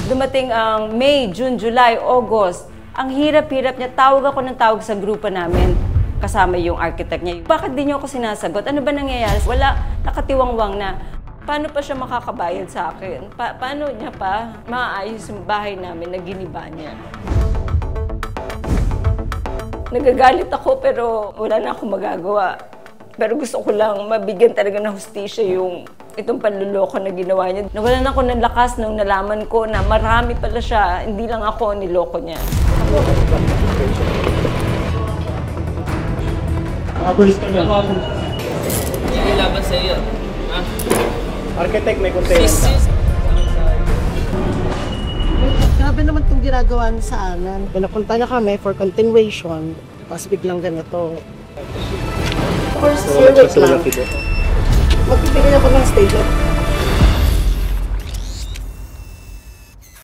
Dumating ang May, June, July, August. Ang hirap-hirap niya. Tawag ako ng tawag sa grupo namin. Kasama yung architect niya. Bakit di niyo ako sinasagot? Ano ba nangyayari? Wala nakatiwangwang na paano pa siya makakabayad sa akin? Paano niya pa maayos yung bahay namin na giniba niya? Nagagalit ako pero wala na akong magagawa. Pero gusto ko lang mabigyan talaga ng hustisya yung itong panluloko na ginawa niya. Nawalan ako ng lakas nung nalaman ko na marami pala siya, hindi lang ako ang niloko niya. Hindi laban sa iyo. Ha? Architect, may container ka. Grabe naman itong ginagawa niya sa amin. Pinapunta niya kami for continuation, tapos biglang ganito. Of course, sir, wait lang. Magbibigay ako ng statement.